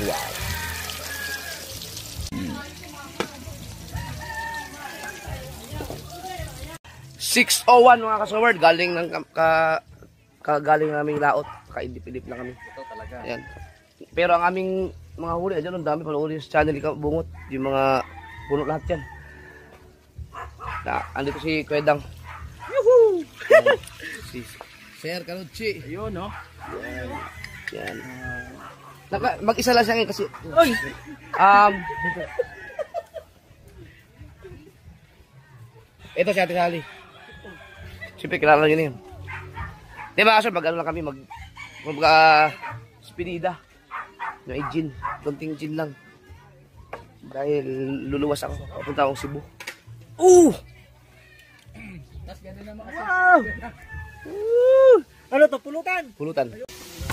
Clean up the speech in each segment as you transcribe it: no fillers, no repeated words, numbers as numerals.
Wow. 6:01 mga kasaward, galing ng galing naming laot, kaidip-idip lang kami. Ito talaga. Ayan. Pero ang aming mga huli, ayan, ang dami panoorin sa channel Ikaw Bungot, yung mga puno lahat yan. Andito si Kwedang. Yuhuu! Si Sir Kanuchi. Ayun, no? Yan. Mag-isa lang siya ngayon kasi. Oy! Ito si Ate Sally. Siyempre, kilala nyo na yun. Di ba, sir, mag-ano lang kami, spinida. Yung gin. Kunting gin lang. Dahil luluwas ako. Papunta akong Cebu. Wow! Ano to? Pulutan? Pulutan.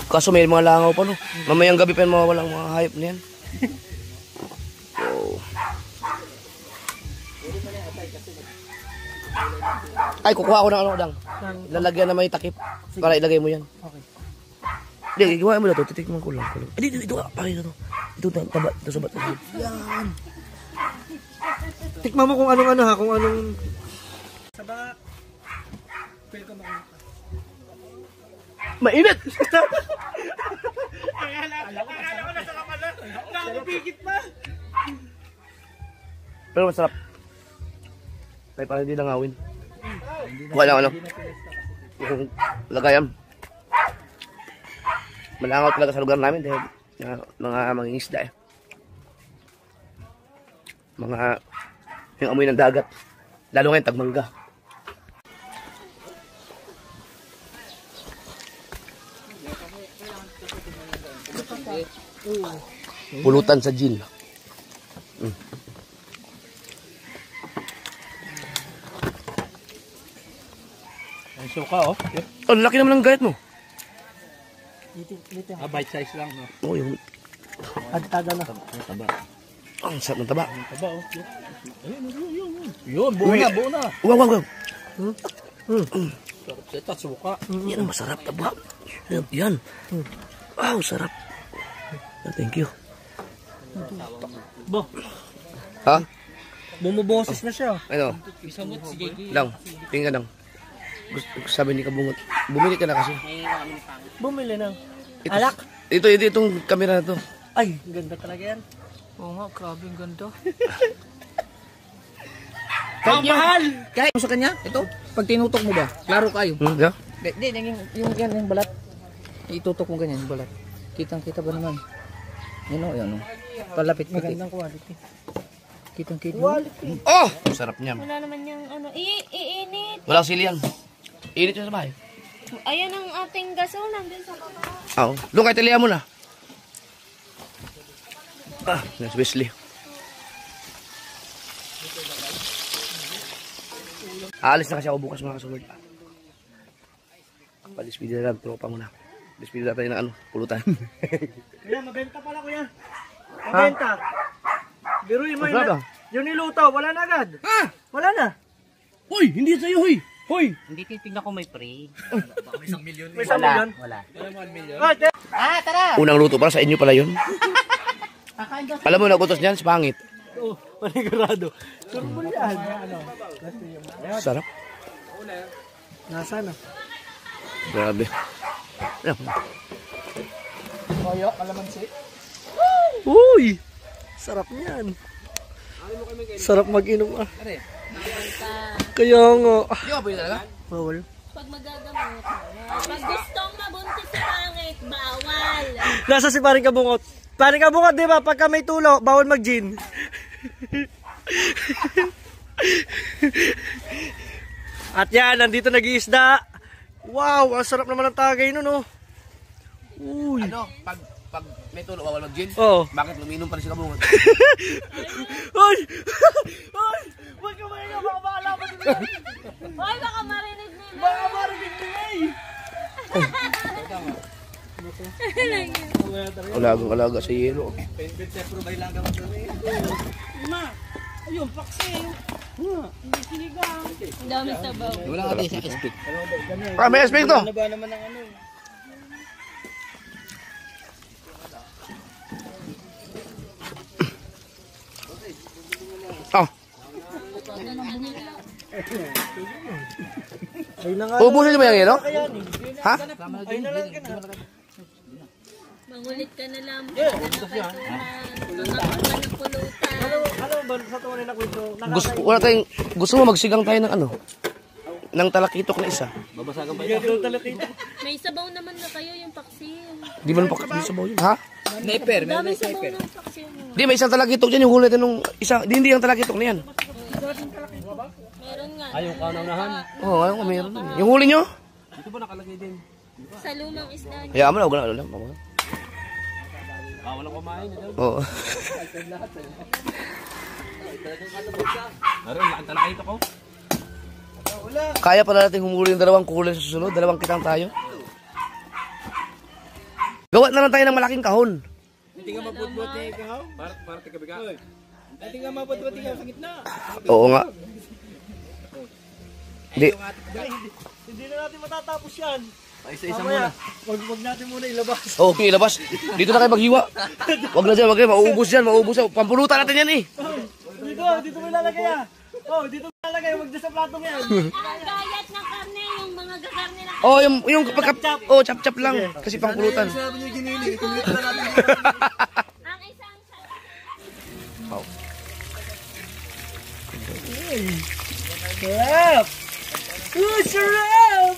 Kaso may mga langaw pa, no? Mamayang gabi pa yung mawawalang mga hayop na yan. Ay, kukuha ko ng ano, Dang. Lalagyan na may takip. Para ilagay mo yan. Okay. Hindi, gawa mo na ito. Titikman ko lang. Dito ka. Pakita ito. Ito, taba. Ito sa bato. Yan. Tikman mo kung anong ano ha. Kung anong... Sabak. Feel ko makita. Mainit! Alam ko nasa kapala. Nakapigit pa. Pero masarap. Kaya parang hindi langawin. Wala ano. Yung lagayan. Malangaw talaga sa lugar namin dahil mga mangingisda eh. Yung amoy ng dagat. Lalo ngayon tagmangga. Pulutan sa gin. Ang suka, oh. Ang laki naman ng gayat mo. Dito. Bite size lang, no? Oo, yung... Agtaga na. Taba. Ang sarap ng taba. Taba, oh. Yun, buo na. Wow. Sarap seta, suka. Yan, masarap taba. Yan. Wow, sarap. Thank you. Bo. Ha? Bumuboses na siya. Ano? Lang. Tingnan lang. Sabi ni Kabungot, bumili ka na kasi. Bumili na. Ito, Alak? Itong camera na to. Ay, ganda talaga yan. Oo nga, grabe ang ganda. Ang mahal! Kahit mo sa kanya, ito, pag tinutok mo ba, klaro kayo. Yeah? Hindi, yung balat. Itutok mo ganyan, yung balat. Kitang-kita ba naman? Yan o, yan o. Palapit. Magandang quality. Kitang-kita. Oh! Sarap niyan. Wala naman yung ano, iinit. Walang sili yan. Init siya sa bahay. Ayan ang ating gasol, nandun sa baba. Oo. Doon kay tilihan mo na. Yes, Wesley. Aalis na kasi ako bukas mga kasunod. Palispidi na lang, tropa mo na. Palispidi na tayo ng ano, pulutan. Kuya, mabenta pala kuya. Mabenta. Biruin mo Masarap yun. Yung niluto, wala na agad. Ah! Wala na. Hoy! Hindi sa'yo, hoy! Hoy! Hindi titignan ko may pre. May 1 million. May 1 million? Wala. Wala. Unang luto para sa inyo pala yun. Alam mo, nagutos niyan, si Pangit. Oo, panigurado. Surbol yan. Ano? Sarap. Nasa na? Grabe. Ayan. Toyo, kalamansi. Uy! Sarap niyan. Sarap mag-inom ah. Kaya nga. Di ba pwede talaga? Bawal. Pag magagamot, pag gustong mabuntis sa pangit, bawal. Nasa si Paring Kabungot. Paring Kabungot, di ba? Pagka may tulo, bawal mag-gin. At yan, nandito nag-iisda. Wow, ang sarap naman ng tagay nun, oh. Uy. Ano? Pag may tulog, bawal mag-gin? Oo. Bakit luminom pa rin si Kabungot? Ay! Ay! Huwag ka mahinga, baka maalaman nila. Hoy, baka marinig nila. Baka marinig nila eh. Alagang-alaga sa yelo. Ayun, paksi. Ang dami sabaw. Wala ka tayo sa speak. May aspect to! Ano ba naman ang ano? Oh, Ay na nga. ubusin niyo ba yung yelo? Ha? Ay na lang ka na. Mangulit ka na lang. Nakakita ng pulutan. Ano ba sa tunay na kwento? Gusto mo magsigang tayo ng ano? Ng talakitok na isa. May sabaw naman na kayo yung paksin. Di ba nang sabaw yun? Ha? Sniper, Dami sabaw ng paksin. Di, may isang talakitok dyan. Yung huli natin nung isa. Di, hindi yung talakitok na yan. Meron nga. Ayaw ka naunahan. Oo, ayaw ko meron. Yung huli nyo? Dito ba nakalagay din? Sa lumang isda niya. Hayaan mo na, huwag na ulam. Bawal ang kumain. Oo. Naroon, lakan talakay ito ko. Kaya pala natin humuli ng dalawang kulay sa susunod. Dalawang kitang tayo. Gawa na lang tayo ng malaking kahon. Hindi nga maputbot niya ikaw. Para tika-biga. Hindi nga maputbot niya sa gitna. Oo nga. Hindi. Hindi na natin matatapos yan. Isa-isa muna. Wag natin muna ilabas. Oo, okay, ilabas. Dito na kayo maghiwa. Wag na dyan, wag kayo. Mauubos yan, mauubos yan. Pampulutan natin yan eh. Dito mo ilalagay ah. Oh, dito mo ilalagay. Wag dyan sa platong yan. Ang gayat ng karne, yung mga gakarne na Oo, yung chap-chap lang. Kasi pangpulutan. Sabi niyo ginili. Ituloy na natin. ang isang Wow. Sarap! Sarap!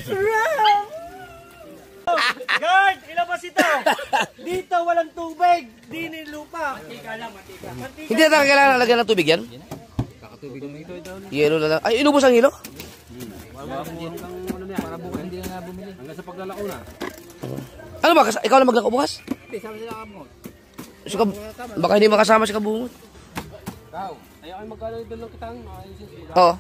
Sarap! Guard, ilabas ito! Dito walang tubig, di ni lupa. Mantika lang, mantika. Hindi na kailangan lagyan ng tubig yan? Kakatubig naman ito. Yelo na lang. Ay, inubos ang hilo? Para bukas hindi na nga bumili. Hanggang sa paglalako na. Ano ba? Ikaw na maglako bukas? Hindi, sabi sila kamo. So, baka hindi makasama si Kabungot. Ikaw. Ayaw kayo magkano doon lang kitang. Oo.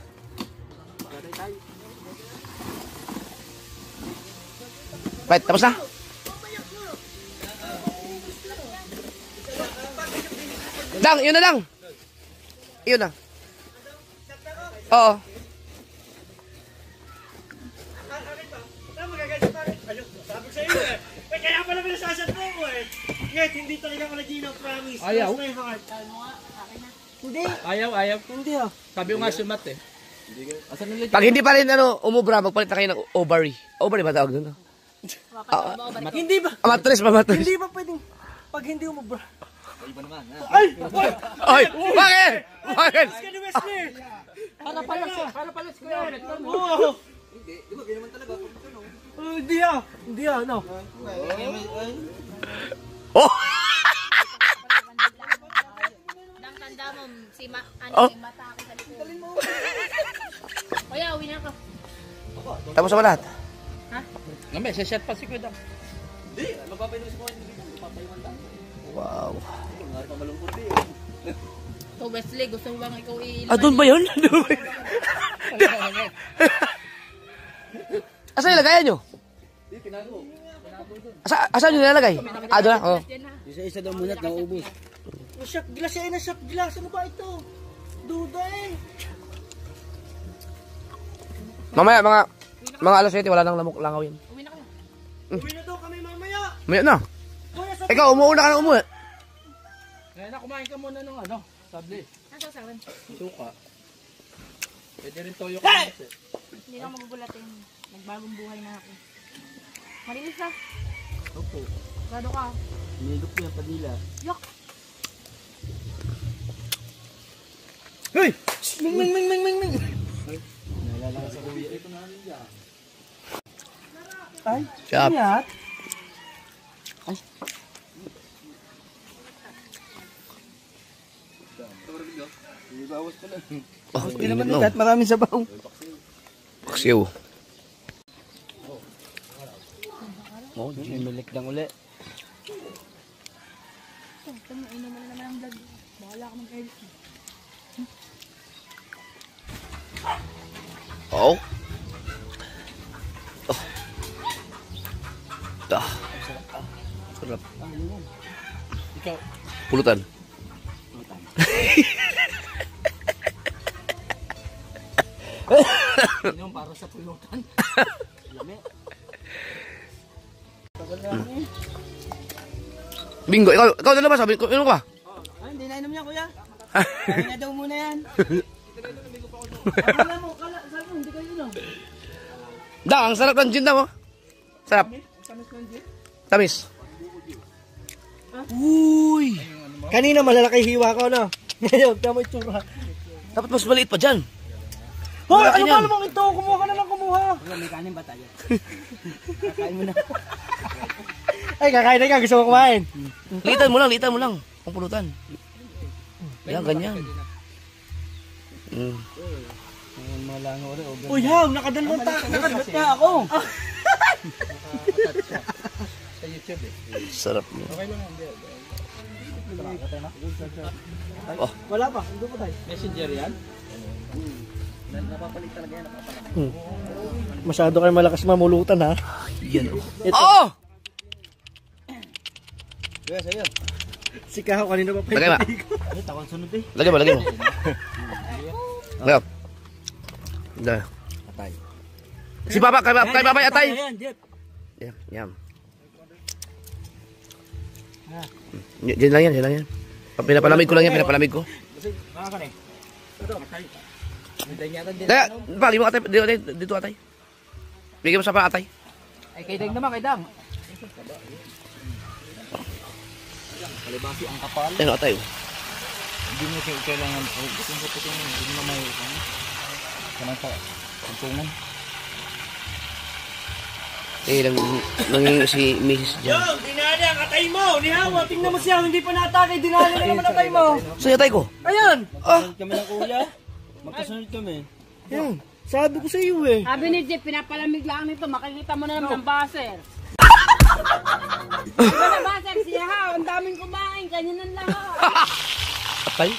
Right, tapos na? Dang, yun na lang. Yun na. Oo. Sabi sa iyo eh. Kaya pala pinasasad mo ko eh. Ngayon, hindi talaga ako nag-ino, promise. Ayaw? Cross my heart. Hindi. Ayaw. Hindi ah. Sabi ko nga sumat eh. Asan ulit? Pag hindi pa rin umubra, magpalit na kayo ng ovary. Ovary ba tawag doon? Hindi ba? Matres ba, matres? Hindi ba pwedeng pag hindi umubra? Iba naman. Ay! Ay, bakit? Bakit? Ka ni Wesley! Para pala si Kuya ulit. Oo! Hindi ah! Hindi ah, no? Oh! tanda mo, Oh. yung mata ako sa likod. Kuya, uwi na ako. Tapos na ba lahat? Ngayon, shot pa si Kuya Dam. Wow. So, Wesley, gusto mo bang ikaw iilaman? Ah, doon ba yun? Asa nilagayan nyo? Asa nyo nilalagay? Ah, doon na? Oo. Isa-isa daw muna at naubos. Shot glass yan na shot glass. Ano ba ito? Duda eh. Mamaya, mga alas 7, wala nang lamok langaw yan. Uwi na kayo. Uwi na daw kami mamaya. Mamaya na. Kuya, sa Ikaw, umuuna ka na umuuna. Ngayon na, kumain ka muna ng ano, sabli. Nasa sa akin. Suka. Pwede rin toyo ka. Hindi na ako magugulatin. Nagbagong buhay na ako. Marilis na. Opo. Gado ka. Nilok ko yung padila. Yok. Hey! Ming! Naalala ka sa kuya. Ito na rin dyan. Ay, Chop. ingat. Oh, Hindi init naman no. kahit maraming sabaw. Paksiw. Oo, may milik lang uli. Inom mo na naman ang vlog. Bahala ka mag-edit. Oo. Oh. Ah. Sarap. Ikaw. Pulutan. Inom para sa pulutan. Lami. Bingo, ikaw na ba sabi ko? Ano ka? Ay, hindi na inom niya, kuya. Kaya na daw muna yan. Akala mo, sabi mo, hindi kayo lang. Dang, ang sarap ng gin daw. Oh. Sarap. Tamis. Uy! Kanina malalaki hiwa ko, no? Ngayon, tama itsura. Dapat mas maliit pa dyan. Hoy, Malaki ano yan. ba namang ito? Kumuha ka na lang kumuha. May kanin ba tayo? Kakain mo na. Ay, kakain na ka. Gusto mo kumain. Litan mo lang. Ang pulutan. Yan, ganyan. Uy, Haw, nakadalawang nakadalawang ka ako. Sarap niya. Wala pa, hindi pa tayo. Messenger yan? Masyado kayo malakas mamulutan, ha? Yan. Ito. Oh! Si Kahaw kanina pa. Lagay ba? Ay, takon sunod eh. Lagay mo. Lagay mo. Dah. Atay. Si Papa, kay Papa atay. Ayan, Jeff. Yam. Diyan lang yan. Pinapalamig ko lang yan, pinapalamig ko. Mga ka na eh. Hintay niya din. Kaya, pali mo atay, dito atay. Bigyan mo sa pa atay. Ay, kay Dang naman, kay Dang. Kalibasi ang kapal. Ayun atay. Hindi mo kailangan. Gusto mo putin mo. Hindi mo may kanang sa tuntungan. Nanging si Mrs. Yo, dyan. dinali ang atay mo. Ni Haw, tingnan mo siya. Hindi pa naatake. Dinali na naman atay mo. Sa'yo atay ko. Ayan. Kami lang kuya. Magkasunod kami. Ayan. Sabi ko sa iyo eh. Sabi ni Jeff, pinapalamig lang nito. Makikita mo na naman ng baser. Diba na baser siya ha? Ang daming kumain. Ganyan ang lahat. Atay?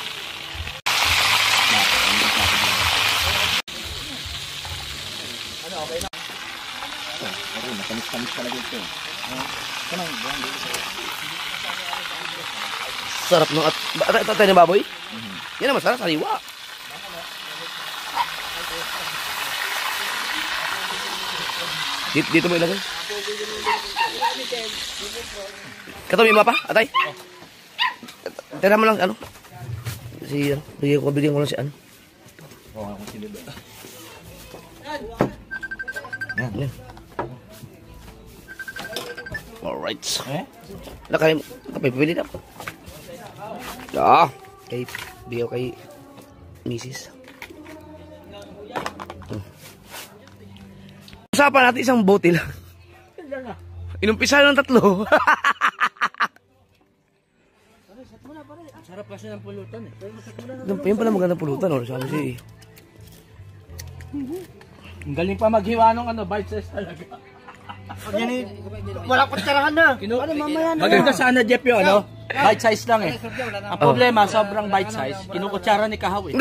Matamis talaga ito. Sarap ng atay ng baboy. Yan naman sarap, sariwa. Dito mo ilagay. Katabi mo pa, atay. Tira mo lang, ano. Bigyan ko lang si ano. Yan. Alright. Pipili na. Bigyan ko kay Mrs. Usapan natin isang bote lang. Inumpisa ng 3. Sarap kasi ng pulutan eh. Yan pala magandang pulutan. Sabi siya eh. Ang galing pa maghiwa ng bite size talaga. Yan eh. Wala kutsarahan na. Ano mamaya na. Maganda sana Jeff yung bite size lang eh. Ang problema, sobrang bite size. Kinukutsara ni Kahaw eh.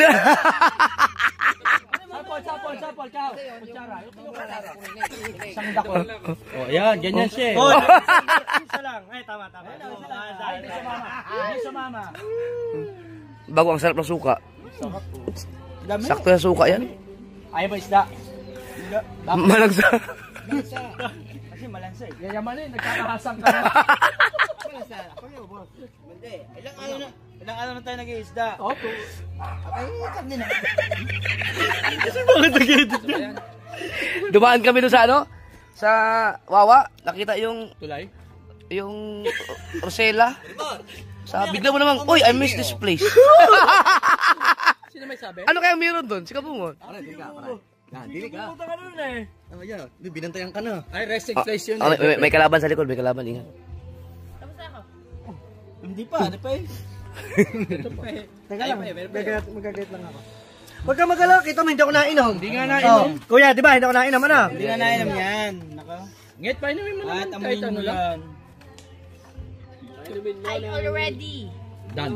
Sapol, Kahaw. Kutsara. Isang dako. Oh, ayan, ganyan siya eh. Isa lang. Ay, tama. Hindi sa mama. Bago ang sarap ng suka. Sakto yung suka yan. Ayaw ba isda? Malagsa. Kasi malansa eh. Yayamanin, nagkakahasang ka na. Ilang araw na tayo nag-iisda? Opo. Ay, kami na. Kasi bakit nag-edit yan? Dumaan kami doon sa ano? Sa Wawa. Nakita yung Tulay? yung Rosella. Sabi, bigla mo naman, uy, I miss this place. Sino may sabi? Ano kaya meron doon? Si Kabungon. Dili ka. Punta ka nun eh. Ano yan? Binantayan ka na. Ay, resting place yun. May kalaban sa likod, may kalaban. Ingat. Hindi pa, ano pa eh. Teka lang, magagayat lang ako. Huwag ka mag-alala, kita mo, hindi ako nainom. Hindi nga nainom. Kuya, di ba, hindi ako nainom, ano? Hindi nga nainom yan. Naka. Ngit pa, inumin mo naman kahit ano lang. I already. Done.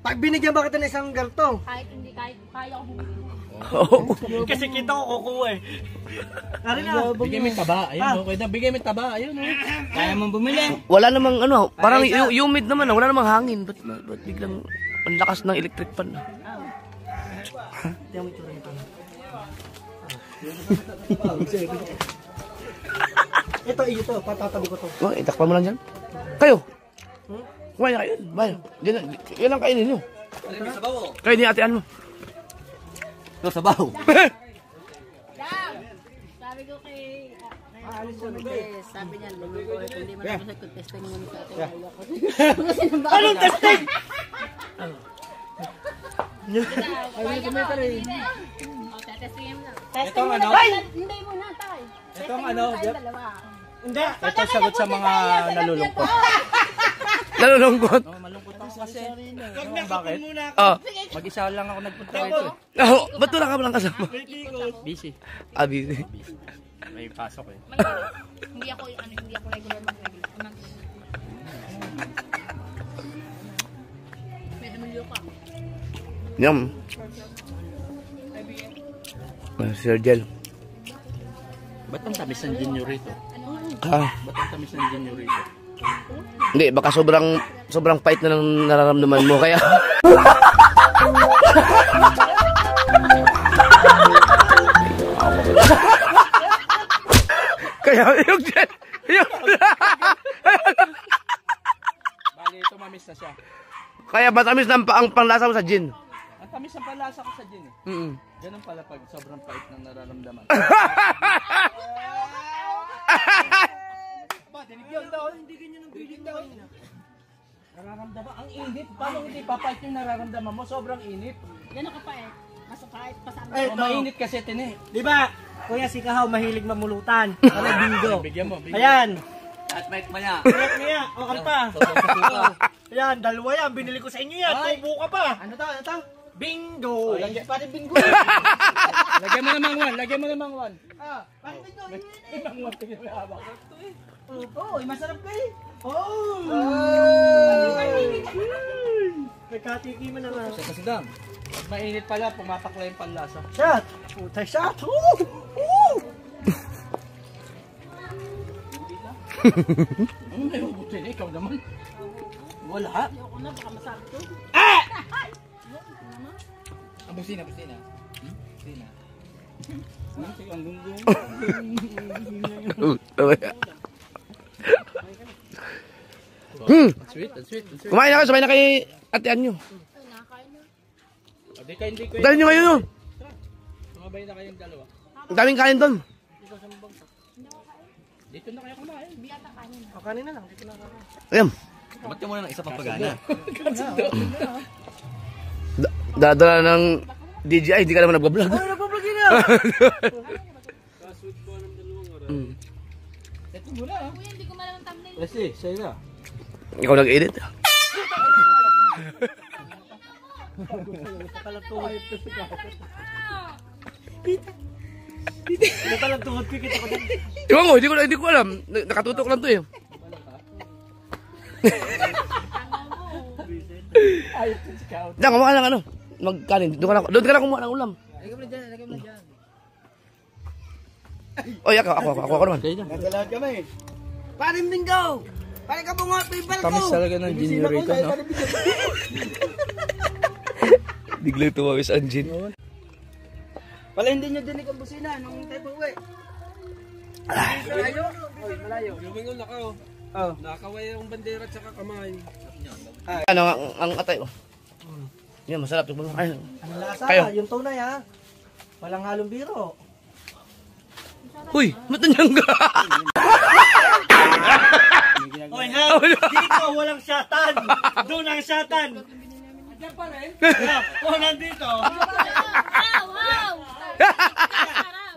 Pag binigyan ba kita ng isang galto? Kahit hindi, kahit kaya ko bumili. Kasi kita ko kukuha eh. Tari na. Bigay mo yung taba. Ayun, okay na. Bigay mo yung taba. Ayun, kaya mong bumili. Wala namang ano, parang humid naman, wala namang hangin. Ba't biglang ang lakas ng electric fan? Ito, patatabi ko to. Oh, itakpan mo lang dyan. Kayo, Kumain na kayo. Bayan. Yan lang kainin nyo. Kainin ni atean mo. Ito, sabaw. Sabi ko kay sabi niya, hindi mo na ako testing mo sa atin. Anong testing? Testingin mo na. Itong ano? Hindi mo na tayo. Itong ano? Dalawa. Hindi. Ito sagot sa mga nalulungkot. Nalulungkot. Malungkot ako kasi. Bakit? Oh. Mag-isa lang ako nagpunta rito. Oh, ba't wala ka lang kasama? Busy. Busy. May pasok eh. Hindi ako regular mag-regular. Pwede mo liyo ka. Yum. Sir Jel. Ba't ang tamis ng gin nyo rito? Ah, Ba't ang tamis ng gin nyo rito? hindi, baka sobrang pait na ng nararamdaman mo, kaya... kaya, yung Jel, Bali, ito mamis na siya. kaya matamis na ang panlasa mo sa gin. Ang tamis ang palasa ko sa gin eh. Mm. Ganun pala pag sobrang pait ng nararamdaman. Ba, dinig yun daw. Hindi ganyan ang bilig daw. Nararamdaman. Ang init. Paano hindi papait yung nararamdaman mo? Sobrang init. Yan ako pa eh. Masakit, pasama. O, mainit kasi tini. Di ba? Kuya si Kahaw mahilig mamulutan. Ano bingo? Bigyan mo. Ayan. At mait mo niya. Correct niya. O kan pa. Ayan, dalawa yan. Binili ko sa inyo yan. Tubo ka pa. Ano to? Ano to? Bingo. Lagyan pa rin bingo. Lagyan mo namang one. Lagyan mo namang one. Paano bingo? Namang one. Tingnan mo habang. Oo, masarap ka eh. Oh! Nagkatiki mo na nga. Kasi dam. Pag mainit pala, pumapakla yung panlasa. Shot! Puta shot! Woo! Woo! Ano na yung butin? Ikaw naman. Wala. Ako na, baka masabi ko. Ang busina. Busina. Sige, ang gunggong. Sweet. Kumain na kayo, sabay na kay atean nyo. Hindi ka, hindi ko. Dahil nyo ngayon, no? Sumabay na kayong dalawa. Ang daming kain doon. Dito na kayo kumain. O, kanina lang. Dito na kakain. Ayun. Ba't ka muna ng isa pang pagana? Dadala ng DJI, hindi ka naman nagbablog. Ay, nagpaplagi na! Ito muna ah. Kuya, hindi ko malam ang thumbnail. Leslie, sa'yo na. Ikaw nag-edit. Ito talang tuhod ko. Kita ko dyan. Iwan ko, hindi ko alam. Nakatutok lang to eh. Diyan, kumuha ka ng ano. Magkanin. Doon ka lang kumuha ng ulam. Lagyan mo na dyan. Oy, ako naman. Nagalahat kami. Paring bingo! Paring ka bungot, pipal ko! Tamis talaga ng gin nyo rito, no? Biglang tumawis ang gin. Pala hindi nyo dinig ang busina nung tayo pauwi. Malayo. Lumingon na ka, oh. Oh. Nakakaway yung bandera at saka kamay. Ano, ang atay, oh. Yan, masarap. Ay, Ang lasa, Kayo. yung tunay ha. Walang halong biro. huy, matanyang ka. Oy ha, dito walang shatan. Doon ang shatan. Diyan pa rin? Oh, nandito. Wow!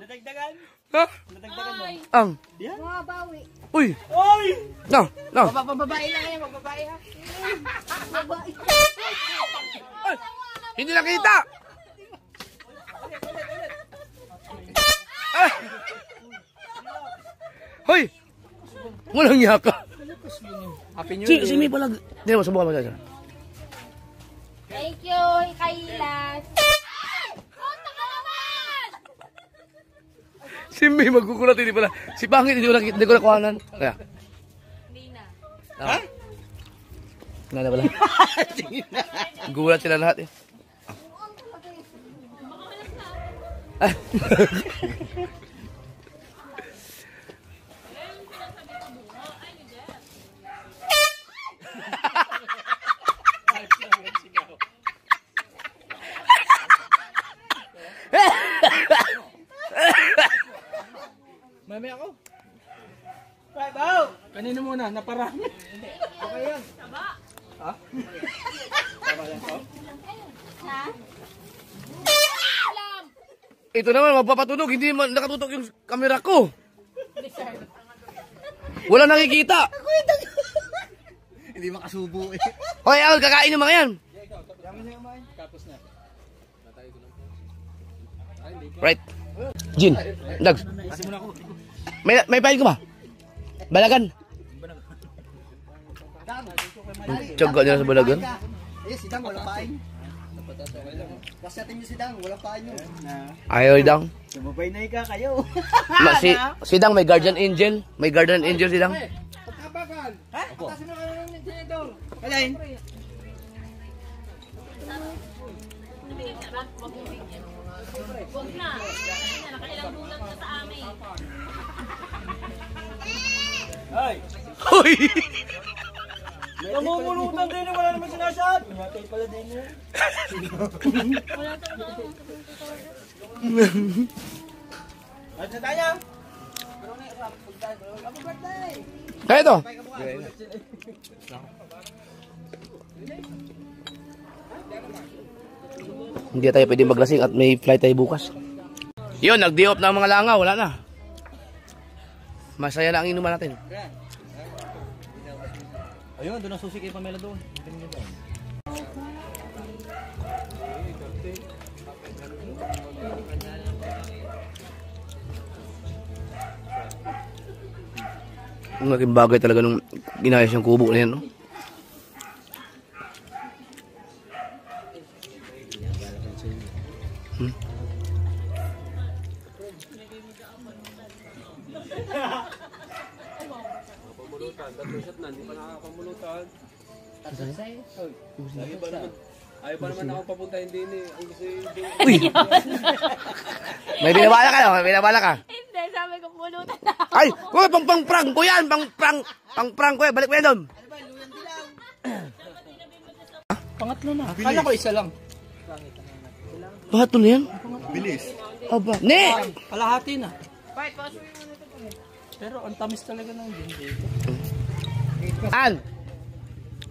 Nadagdagan? Ha? Nadagdagan mo? Ang. Mabawi. Uy. Oy! No. Bababae lang yan, magbabae ha. Ay, hindi nakita. Ah. Hoy. Walang yaka. Happy New Si May pala. Hindi mo, subukan mo dyan. Thank you, Kailas. Si May magkukulat, hindi pala. Si Pangit, hindi ko nakuhanan. Kaya. Hindi na. Ha? Nana pala. Gulat sila lahat eh. Mami ako. Kanino muna? Naparami. Okay yan. Ha? Tama yan to? Ito naman, magpapatunog. Hindi man nakatutok yung camera ko. Wala nakikita. Hindi makasubo eh. Hoy, Al, kakain yung mga yan. Tapos na. Right. Jin, Dags. May file ko ba? Balagan. Tsaga nila sa balagan. Eh, si Dang, walang pain. Pasatin niyo si Dang, walang pain yun. Ayaw Dang. Sumabay na ika kayo. Si Dang may guardian angel. May guardian angel si Dang. Pagkabagan. Ha? Patasin mo kayo ng tinidor. Kalain. Huwag na. Nakailang bulan na sa amin. Hoy! Namumulutan din, wala naman sinasat. Matay pala din yun. Wala talaga. At sa tayo. Kaya ito. Hindi tayo pwede maglasing at may flight tayo bukas. Yun, nag-day off na ang mga langaw. Wala na. Masaya na ang inuman natin. Ayun, doon ang susi kay Pamela doon. Ang laking bagay talaga nung ginayos yung kubo na yan, no? Ayaw pa naman ako papuntahin din eh. Ang gusto yung Uy! May binabala ka, no? May binabala ka. Hindi, sabi ko pulutan na. Ay! Uy, pang-prank ko yan! Pang-prank ko yan! Balik mo yan doon! Pangatlo na. Kala ko isa lang. Bakit na yan? Bilis. Aba. Ne! Kalahati na. Pero ang tamis talaga ng gin. An!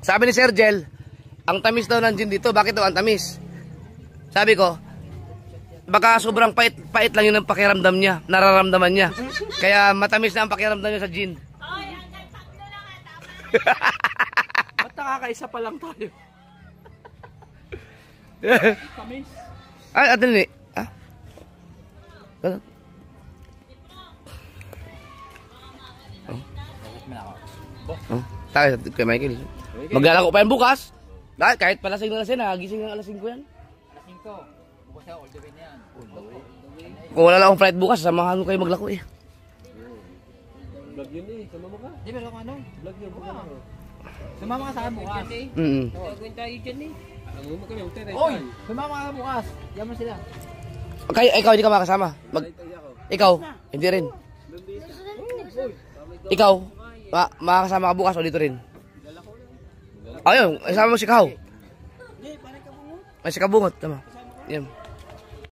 Sabi ni Sir Jel, ang tamis daw ng gin dito. Bakit daw ang tamis? Sabi ko, baka sobrang pait lang yun ang pakiramdam niya, nararamdaman niya. Kaya matamis na ang pakiramdam niya sa gin. Oy, hanggang 3 lang ata. Ba't nakakaisa pa lang tayo? Tamis. Ay, atin ni. Ah? Ano? Oh, tayo kay Michael. Maglalako pa yan bukas. Dahil kahit palasing na lasing, nagising ng alas 5 yan. Alasing ko. Bukas na all the way na yan. Kung wala lang akong flight bukas, samahan mo kayo maglako eh. vlog yun eh. Sama mo ka. Di ba kung ano? Vlog yun. Sumama ka sa akin bukas. Gagawin tayo dyan eh. Alam mo kami, utay tayo. Oy! Sumama ka bukas. Yaman sila. Kayo, ikaw hindi ka makasama. Ikaw, hindi rin. Ikaw, makakasama ka bukas o dito rin. Ayun, isama mo si Kao. Ay, si Kabungot, tama. Yan.